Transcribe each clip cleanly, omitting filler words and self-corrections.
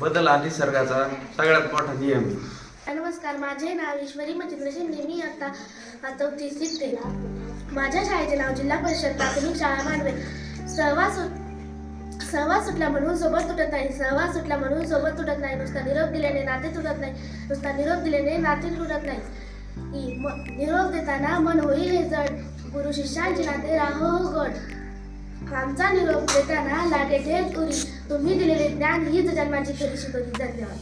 बदल हा निसर्गाचा सगळ्यात मोठा नियम आहे. नमस्कार, माझे नाव ईश्वरी मच्छिंद्र शिंदे. मी आता 4थी शिकते. माझ्या शाळेचे नाव जिल्हा परिषद प्राथमिक शाळा मांडवे. सहवास सुटला म्हणून सोबत तुटत नाही. सहवास सुटला म्हणून सोबत तुटत नाही. नुसता निरोप दिल्याने नाते तुटत नाही. नुसता निरोप दिल्याने नाते तुटत नाही. निरोप देताना मन होई हे जड. गुरु शिष्यांचे नाते राहो गड. आमचा निरोप देताना लागे ठेच उरी. तुम्ही दिलेले ज्ञान हीच जन्माची खरी शिकवली. धन्यवाद.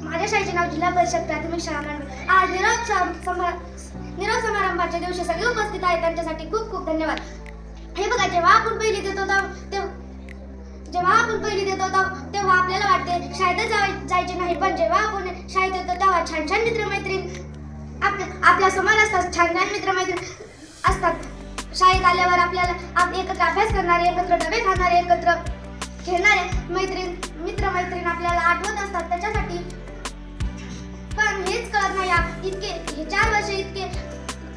माझ्या शाळेचे नाव जिल्हा परिषद प्राथमिक शाळा मांडवे. आज निरोप समारंभाच्या दिवशी सगळे उपस्थित आहेत त्यांच्यासाठी खूप खूप धन्यवाद. हे बघा, जेव्हा आपण पहिली देतो तेव्हा आपल्याला वाटते शाळेतच जायचे नाही, पण जेव्हा आपण शाळेत येतो तेव्हा छान छान मित्रमैत्रीण आपल्या समोर असतात. छान छान मित्रमैत्रीण असतात. शाळेत आल्यावर आपल्याला एकत्र अभ्यास करणारे, एकत्र डबे खाणारे, एकत्र खेळणारे मित्रमैत्रीण आपल्याला आठवत असतात. त्याच्यासाठी पण हेच कळत नाही हे 4 वर्ष इतके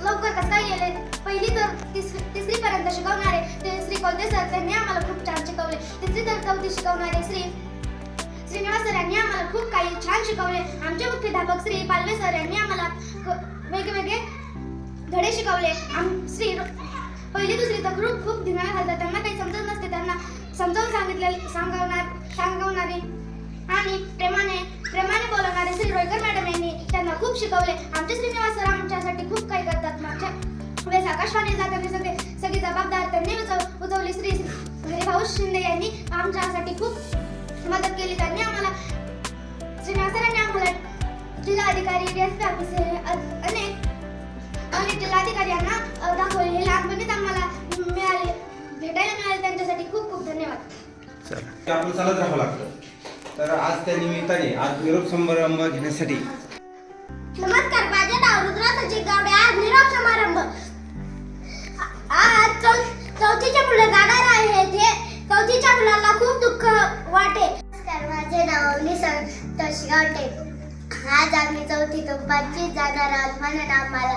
लवकर कसं काय गेले. पहिली तर तिसरी पर्यंत शिकवणारे ते श्री कोलते सर, त्यांनी आम्हाला खूप छान शिकवले. तिसरी तर 4थी शिकवणारे श्रीनिवास सर यांनी आम्हाला खूप काही छान शिकवले. आमचे मुख्याध्यापक श्री पालवे सर यांनी आम्हाला वेगवेगळे धडे शिकवले. पहिली दुसरी तर खूप धिंगाणा घालतात. त्यांना काही समजत नसते. त्यांना समजावून सांगवणारे आणि प्रेमाने बोलवणारे श्री रोयकर मॅडम यांनी त्यांना खूप शिकवले. आमचे श्रीनिवास सर आमच्यासाठी खूप काही करतात. मागच्या वेळेस आकाशवाणी जाताना सगळी जबाबदार त्यांनी उचवली. श्री हरिभाऊ शिंदे यांनी आमच्यासाठी खूप मदत केली. त्यांनी आम्हाला श्रीनिवास सरांनी आम्हाला जिल्हाधिकारी, DSP ऑफिसर अनेक जिल्हाधिकारी यांना दाखवले. हे लहानपणीच आम्हाला भेटायला मिळाले. त्यांच्यासाठी खूप खूप धन्यवाद. आपण चालत राहावं लागतं. तर आज त्या निमित्ताने आज निरोप समारंभ घेण्यासाठी नमस्कार, माझे नाव रुद्रा सचिन गावडे. आज निरोप समारंभ. आज 4थीचे मुलं जाणार आहेत. हे 4थीच्या मुलांना खूप दुःख वाटे. नमस्कार, माझे नाव अवनी संतोष गावडे. आज आम्ही 4थीतून 5वीत जाणार आहोत म्हणून आम्हाला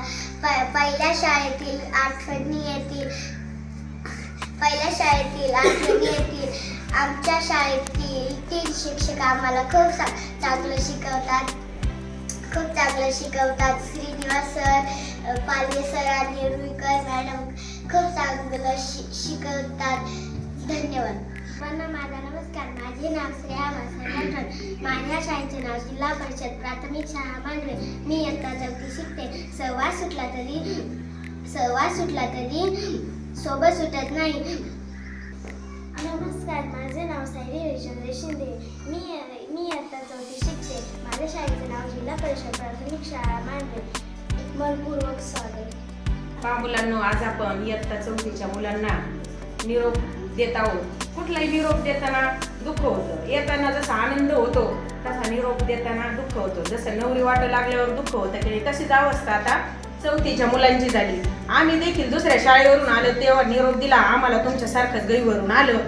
पहिल्या शाळेतील आठवणी येतील. आमच्या शाळेतील 3 शिक्षक आम्हाला खूप चांगलं शिकवतात. श्रीनिवास सर, पालवे सर आणि रुईकर मॅडम खूप चांगलं शिकवतात. धन्यवाद. माझा नमस्कार, माझे नाव श्रेया वासर. माझ्या शाळेचे नाव जिल्हा परिषद प्राथमिक शाळा मांडवे. मी इयत्ता 4थी शिकते. सहवास सुटला तरी सोबत सुटत नाही. नमस्कार, माझे नाव सायरी हरिश्चंद्र शिंदे. मी इयत्ता 4थी शिकते. माझ्या शाळेचे नाव जिल्हा परिषद प्राथमिक शाळा मांडवे. मनपूर्वक स्वागत. मुलांनो, आज आपण इयत्ता 4थीच्या मुलांना निरोप देत आहोत. कुठलाही निरोप देताना दुःख होतं. येताना जसा आनंद होतो तसा निरोप देताना दुःख होतं. जसं नवरी वाटू लागल्यावर दुःख होतं की तशीच अवस्था आता 4थीच्या मुलांची झाली. आम्ही देखील दुसऱ्या शाळेवरून आलो तेव्हा निरोप दिला. आम्हाला तुमच्यासारखंच गईवरून आलं,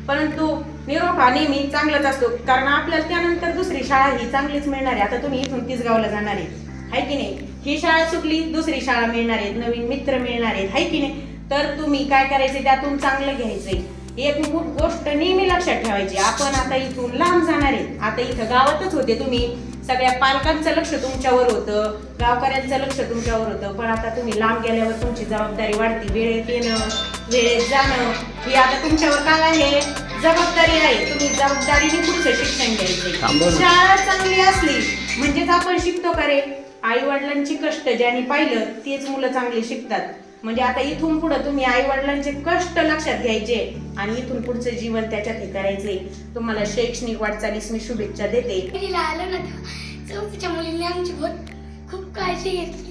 परंतु निरोप हा नेहमी चांगलाच असतो. कारण आपल्याला त्यानंतर दुसरी शाळा ही चांगलीच मिळणार आहे. आता तुम्ही इथून तिसगावला जाणार आहे की नाही. ही शाळा चुकली, दुसरी शाळा मिळणार आहेत, नवीन मित्र मिळणार आहेत, आहे की नाही. तर तुम्ही काय करायचे, त्यातून चांगलं घ्यायचंय. एक गोष्ट नेहमी लक्षात ठेवायची, आपण आता इथून लांब जाणार आहे. आता इथं गावातच होते तुम्ही, सगळ्या पालकांचं लक्ष तुमच्यावर होतं, गावकऱ्यांचं लक्ष तुमच्यावर होतं, पण आता तुम्ही लांब गेल्यावर तुमची जबाबदारी वाढते. वेळेत येणं, वेळेत जाणं ही आता तुमच्यावर काय आहे, जबाबदारी आहे. तुम्ही जबाबदारीने पुढचं शिक्षण घ्यायचंय. शाळा चांगली असली म्हणजेच आपण शिकतो का रे. आई वडिलांची कष्ट ज्यांनी पाहिलं तेच मुलं चांगली शिकतात. म्हणजे आता इथून पुढे तुम्ही आई वडिलांचे कष्ट लक्षात घ्यायचे आणि इथून पुढचं जीवन त्याच्यात हे करायचे. तुम्हाला शैक्षणिक वाटचालीस मी शुभेच्छा देते. आलो ना तेव्हा 4थीच्या मुलींनी आमची खूप काळजी घेतली.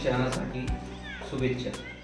शिक्षणासाठी शुभेच्छा.